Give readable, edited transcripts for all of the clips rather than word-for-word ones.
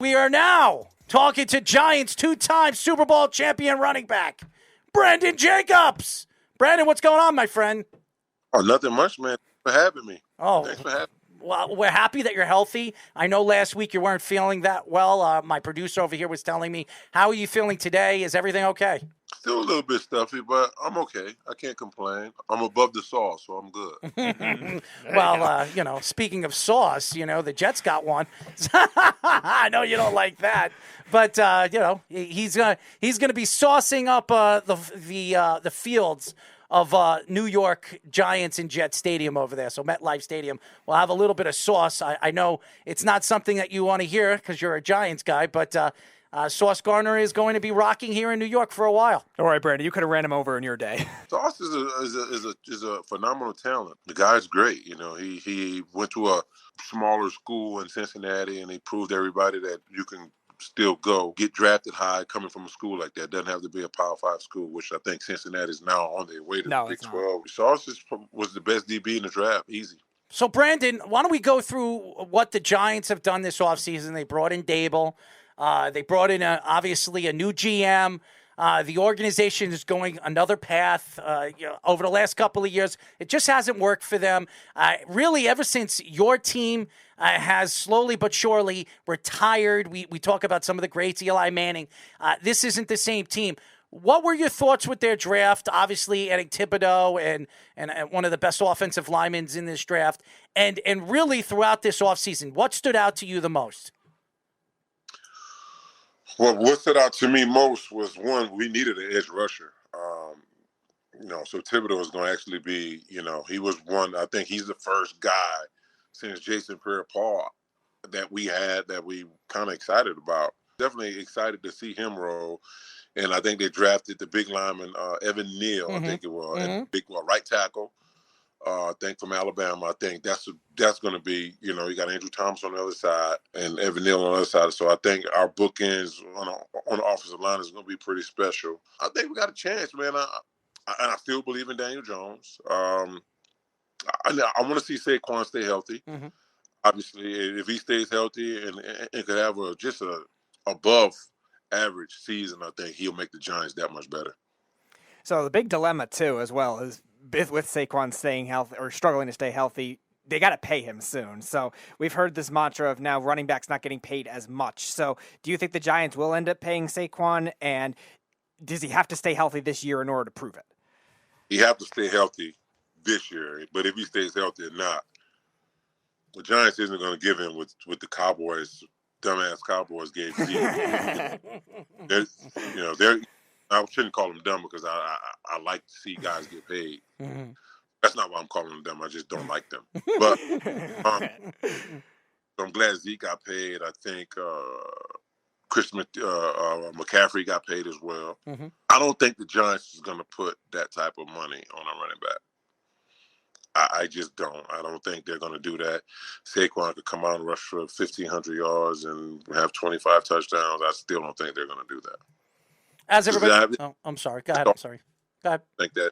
We are now talking to Giants two-time Super Bowl champion running back, Brandon Jacobs. Brandon, what's going on, my friend? Oh, nothing much, man. Thanks for having me. Oh, thanks for having me. Well, we're happy that you're healthy. I know last week you weren't feeling that well. My producer over here was telling me. How are you feeling today? Is everything okay? Still a little bit stuffy, but I'm okay. I can't complain. I'm above the sauce, so I'm good. Well, speaking of sauce, the Jets got one. I know you don't like that, but he's gonna be saucing up the fields of New York Giants and Jets Stadium over there. So MetLife Stadium will have a little bit of sauce. I know it's not something that you want to hear because you're a Giants guy, but Sauce Gardner is going to be rocking here in New York for a while. All right, Brandon, you could have ran him over in your day. Sauce is a phenomenal talent. The guy's great. He went to a smaller school in Cincinnati, and he proved everybody that you can still get drafted high coming from a school like that. Doesn't have to be a Power 5 school, which I think Cincinnati is now on their way to the Big 12. Sauce was the best DB in the draft, easy. So, Brandon, why don't we go through what the Giants have done this offseason? They brought in Dable. They brought in, obviously, a new GM. The organization is going another path. Over the last couple of years, it just hasn't worked for them. Really, ever since your team has slowly but surely retired, we talk about some of the greats, Eli Manning. This isn't the same team. What were your thoughts with their draft? Obviously, adding Thibodeau and one of the best offensive linemen in this draft. And really, throughout this offseason, what stood out to you the most? Well, what stood out to me most was, one, we needed an edge rusher. So Thibodeau was going to actually be, he was one. I think he's the first guy since Jason Pierre-Paul that we kind of excited about. Definitely excited to see him roll. And I think they drafted the big lineman, Evan Neal, I think it was, right tackle. I think from Alabama. I think that's going to be, you got Andrew Thomas on the other side and Evan Neal on the other side. So I think our bookends on the offensive line is going to be pretty special. I think we got a chance, man. I still believe in Daniel Jones. I want to see Saquon stay healthy. Mm-hmm. Obviously, if he stays healthy and could have just a above average season, I think he'll make the Giants that much better. So the big dilemma, too, as well, is with Saquon staying healthy or struggling to stay healthy, they got to pay him soon. So we've heard this mantra of now running backs not getting paid as much. So do you think the Giants will end up paying Saquon? And does he have to stay healthy this year in order to prove it? He have to stay healthy this year. But if he stays healthy or not, the Giants isn't going to give him with the Cowboys, dumbass Cowboys gave Zeke. I shouldn't call them dumb because I like to see guys get paid. Mm-hmm. That's not why I'm calling them dumb. I just don't like them. But I'm glad Zeke got paid. I think McCaffrey got paid as well. Mm-hmm. I don't think the Giants is going to put that type of money on a running back. I just don't. I don't think they're going to do that. Saquon could come out and rush for 1,500 yards and have 25 touchdowns. I still don't think they're going to do that. As everybody, I'm sorry. Go ahead. I'm sorry. Go ahead. I think that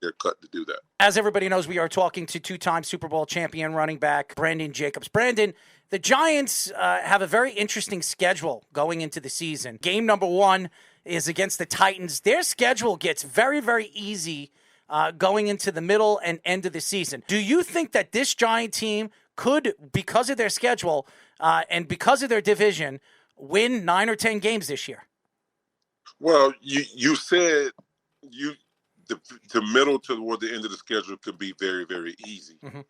they're cut to do that. As everybody knows, we are talking to two-time Super Bowl champion running back Brandon Jacobs. Brandon, the Giants have a very interesting schedule going into the season. Game number 1 is against the Titans. Their schedule gets very, very easy going into the middle and end of the season. Do you think that this Giant team could, because of their schedule and because of their division, win 9 or 10 games this year? Well, you said the middle toward the end of the schedule could be very, very easy. Mm-hmm.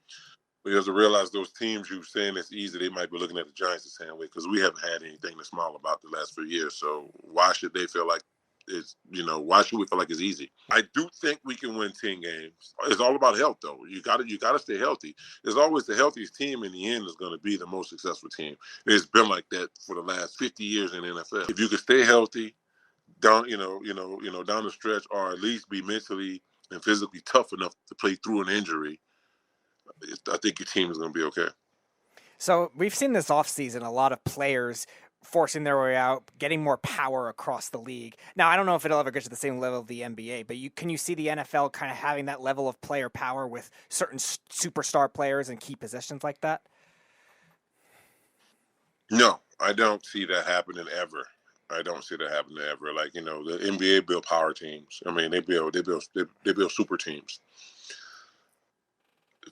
But you have to realize those teams you're saying it's easy, they might be looking at the Giants the same way because we haven't had anything to smile about the last few years. So why should they feel like why should we feel like it's easy? I do think we can win 10 games. It's all about health, though. You got to stay healthy. There's always the healthiest team in the end is going to be the most successful team. It's been like that for the last 50 years in the NFL. If you can stay healthy, down the stretch, or at least be mentally and physically tough enough to play through an injury, I think your team is going to be okay. So we've seen this offseason, a lot of players forcing their way out, getting more power across the league. Now, I don't know if it'll ever get to the same level of the NBA, but can you see the NFL kind of having that level of player power with certain superstar players and key positions like that? No, I don't see that happening ever. I don't see that happening ever. Like, the NBA build power teams. I mean, they build super teams.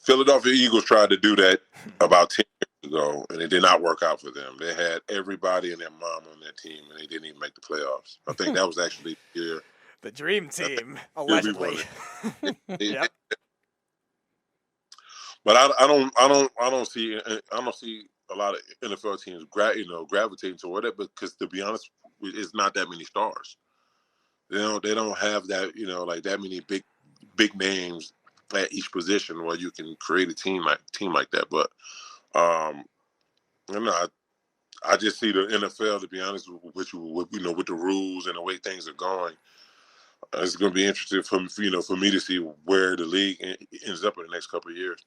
Philadelphia Eagles tried to do that about 10 years ago, and it did not work out for them. They had everybody and their mom on their team, and they didn't even make the playoffs. I think that was actually the dream team, we allegedly. Yep. But I don't see a lot of NFL teams gravitating toward it, because to be honest, it's not that many stars. They don't have that like that many big names at each position where you can create a team like that. But I just see the NFL, to be honest with you, with the rules and the way things are going. It's going to be interesting for me to see where the league ends up in the next couple of years.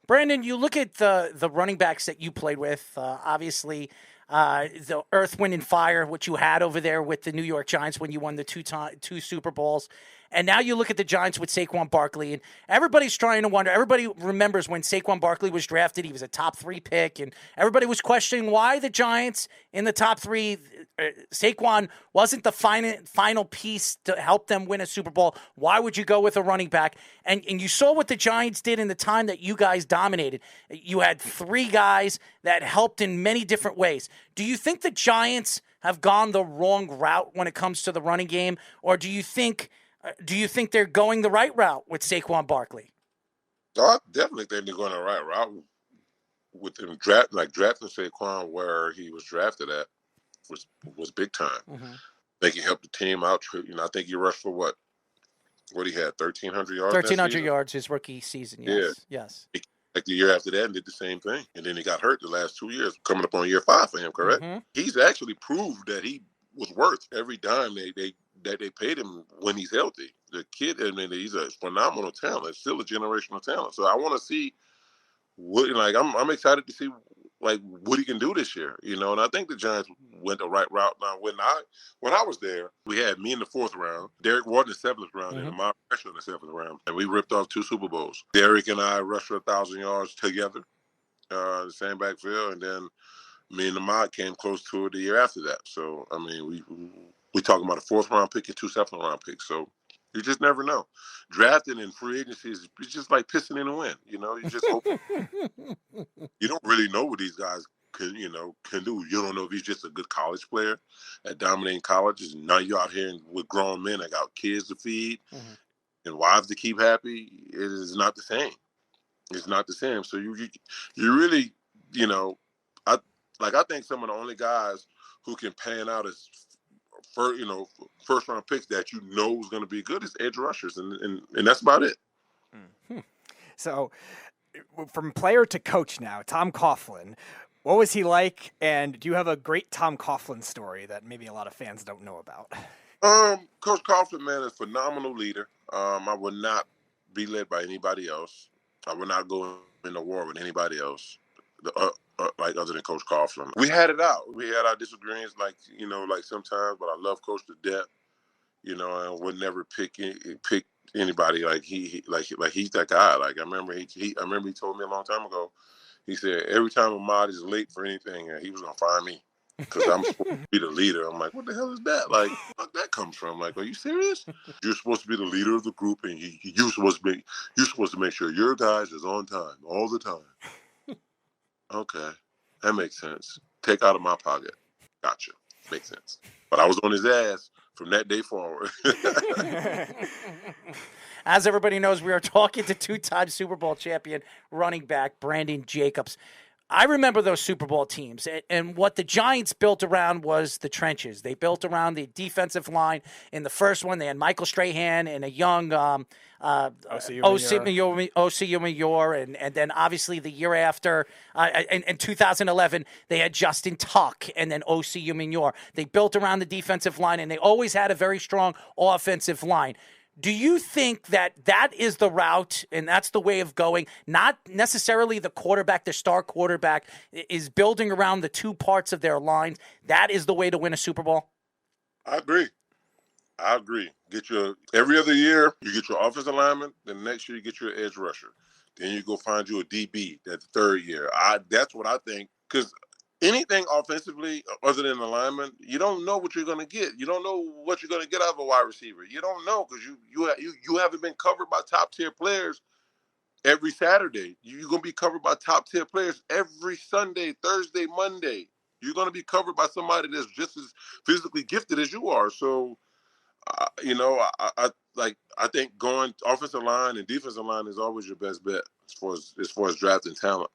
Brandon, you look at the running backs that you played with. Obviously, the Earth, Wind, and Fire, what you had over there with the New York Giants when you won the two Super Bowls. And now you look at the Giants with Saquon Barkley, and everybody's trying to wonder. Everybody remembers when Saquon Barkley was drafted, he was a top 3 pick, and everybody was questioning why the Giants in the top 3, Saquon wasn't the final piece to help them win a Super Bowl. Why would you go with a running back? And you saw what the Giants did in the time that you guys dominated. You had 3 guys that helped in many different ways. Do you think the Giants have gone the wrong route when it comes to the running game, or do you think they're going the right route with Saquon Barkley? I definitely think they're going the right route with them drafting Saquon where he was drafted at was big time. Mm-hmm. I think he helped the team out. I think he rushed for what he had 1,300 yards. 1,300 yards his rookie season. Yes, yeah. Yes. Like the year after that, and did the same thing, and then he got hurt the last 2 years, coming up on year 5 for him. Correct? Mm-hmm. He's actually proved that he was worth every dime they paid him when he's healthy. The kid, I mean, he's a phenomenal talent. Still a generational talent. So I want to see what, I'm excited to see what he can do this year. And I think the Giants went the right route. Now, when I was there, we had me in the 4th round, Derek Ward in the 7th round, and Amari Pressure in the 7th round, and we ripped off 2 Super Bowls. Derek and I rushed for 1,000 yards together, the same backfield, and then me and Ahmad came close to it the year after that. So, I mean, we talking about a 4th round pick and 2 7th round picks. So you just never know. Drafting in free agency is just like pissing in the wind. You just hope. You don't really know what these guys can do. You don't know if he's just a good college player at dominating colleges. Now you're out here with grown men that got kids to feed and wives to keep happy. It is not the same. It's not the same. So you really, I think some of the only guys who can pan out as first round picks that is going to be good is edge rushers, and that's about it. So, from player to coach now, Tom Coughlin, what was he like? And do you have a great Tom Coughlin story that maybe a lot of fans don't know about? Coach Coughlin, man, is a phenomenal leader. I would not be led by anybody else. I would not go in a war with anybody else. Other than Coach Coughlin. We had it out. We had our disagreements, sometimes, but I love Coach to death, and would never pick anybody he's that guy. I remember he told me a long time ago, he said, every time Ahmad is late for anything, he was going to fire me because I'm supposed to be the leader. I'm like, what the hell is that? Where that comes from? Are you serious? You're supposed to be the leader of the group, and you're supposed to make sure your guys is on time all the time. Okay, that makes sense. Take out of my pocket. Gotcha. Makes sense. But I was on his ass from that day forward. As everybody knows, we are talking to 2-time Super Bowl champion running back Brandon Jacobs. I remember those Super Bowl teams, and what the Giants built around was the trenches. They built around the defensive line. In the first one, they had Michael Strahan and a young O.C. Umayor, and then obviously the year after, in 2011, they had Justin Tuck and then O.C. Umayor. They built around the defensive line, and they always had a very strong offensive line. Do you think that is the route and that's the way of going? Not necessarily the quarterback, the star quarterback is building around the 2 parts of their lines. That is the way to win a Super Bowl? I agree. Every other year, you get your offensive lineman. The next year, you get your edge rusher. Then you go find you a DB that the 3rd year. That's what I think, because anything offensively other than alignment, you don't know what you're going to get. You don't know what you're going to get out of a wide receiver. You don't know because you haven't been covered by top tier players every Saturday. You're going to be covered by top tier players every Sunday, Thursday, Monday. You're going to be covered by somebody that's just as physically gifted as you are. So, I think going offensive line and defensive line is always your best bet as far as drafting talent.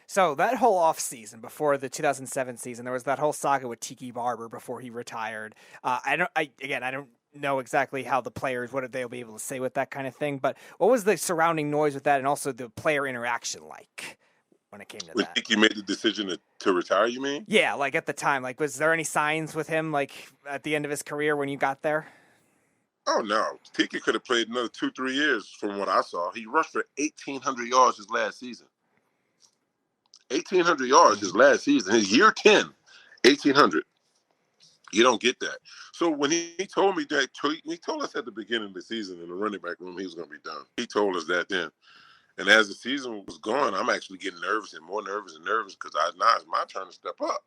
So that whole offseason before the 2007 season, there was that whole saga with Tiki Barber before he retired. I don't know exactly how the players, what they'll be able to say with that kind of thing, but what was the surrounding noise with that and also the player interaction like when it came to when that? Tiki made the decision to retire, you mean? Yeah, like at the time, like was there any signs with him like at the end of his career when you got there? Oh, no. Tiki could have played another 2-3 years from what I saw. He rushed for 1,800 yards his last season. 1,800 yards his last season. His year 10, 1,800. You don't get that. So when he told me that, he told us at the beginning of the season in the running back room he was going to be done. He told us that then. And as the season was going, I'm actually getting nervous and more nervous and nervous because now it's my turn to step up.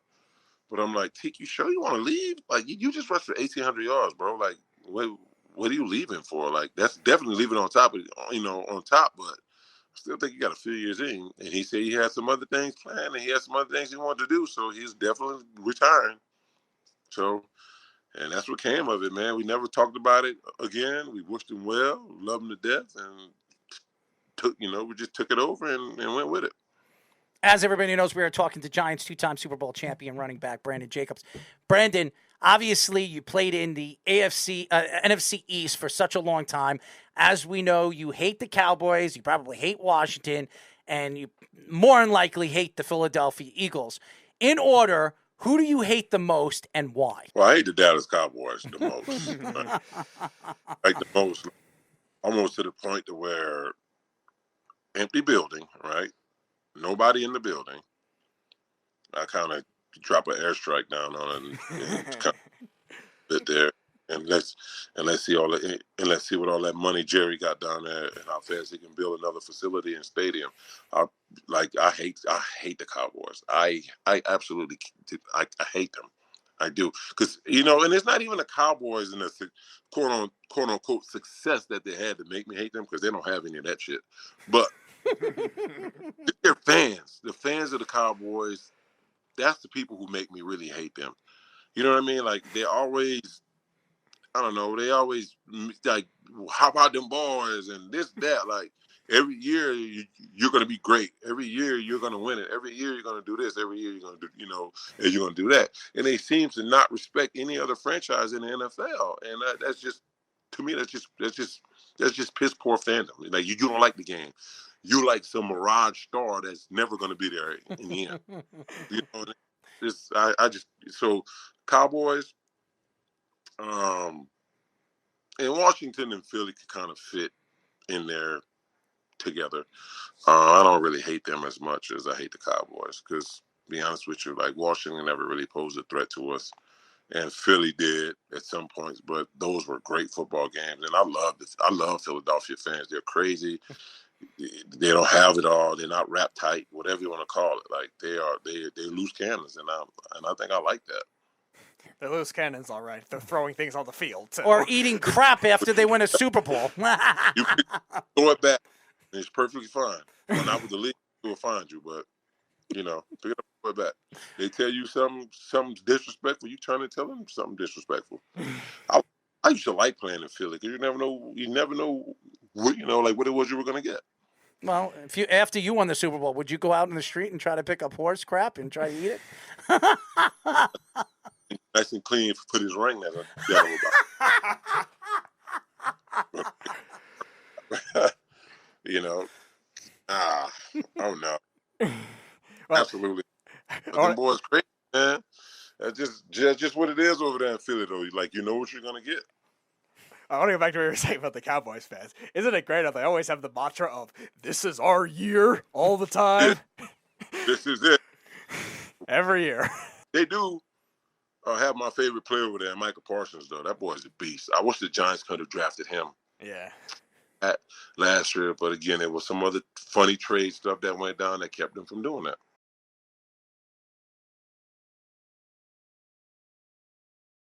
But I'm like, Tiki, you sure you want to leave? Like, you just rushed for 1,800 yards, bro. Like, what are you leaving for? Like, that's definitely leaving on top, but I still think you got a few years in. And he said he had some other things planned and he had some other things he wanted to do. So he's definitely retiring. So, and that's what came of it, man. We never talked about it again. We wished him well, loved him to death, and we just took it over and went with it. As everybody knows, we are talking to Giants two-time Super Bowl champion running back Brandon Jacobs. Brandon, obviously you played in the NFC East for such a long time. As we know, you hate the Cowboys, you probably hate Washington, and you more than likely hate the Philadelphia Eagles. In order, who do you hate the most and why? Well, I hate the Dallas Cowboys the most. Like the most, almost to the point to where empty building, right? Nobody in the building. I kind of drop an airstrike down on it and kind of sit there and let's see what all that money Jerry got down there and how fast he can build another facility and stadium. I hate the Cowboys. I absolutely I hate them. I do because and it's not even the Cowboys and the quote unquote success that they had to make me hate them because they don't have any of that shit, but. They're fans. The fans of the Cowboys, that's the people who make me really hate them. You know what I mean? Like, they always, I don't know, they always, like, how about them boys and this, that. Like, every year you're going to be great. Every year you're going to win it. Every year you're going to do this. Every year you're going to do, and you're going to do that. And they seem to not respect any other franchise in the NFL. And that's just, to me, that's just piss poor fandom. Like, you don't like the game. You like some mirage star that's never going to be there in the end. So Cowboys, and Washington and Philly could kind of fit in there together. I don't really hate them as much as I hate the Cowboys because, to be honest with you, like Washington never really posed a threat to us. And Philly did at some points, but those were great football games. And I love Philadelphia fans. They're crazy. They don't have it all. They're not wrapped tight, whatever you want to call it. Like they loose cannons, and I think I like that. The loose cannons, all right. They're throwing things on the field too. Or eating crap after they win a Super Bowl. You can throw it back. It's perfectly fine. When I was the league, it will find you, but pick it up, throw it back. They tell you something disrespectful, you turn and tell them something disrespectful. I used to like playing in Philly because you never know what, like what it was you were going to get. Well, after you won the Super Bowl, would you go out in the street and try to pick up horse crap and try to eat it? Nice and clean, put his ring there. Oh no. Well, absolutely. Them boys crazy, man. That's just what it is over there in Philly, though. Like, you know what you're going to get. I want to go back to what you were saying about the Cowboys fans. Isn't it great how they always have the mantra of, this is our year all the time? This is it. Every year. They do have my favorite player over there, Michael Parsons, though. That boy's a beast. I wish the Giants could have drafted him. Yeah. Last year, but again, it was some other funny trade stuff that went down that kept them from doing that.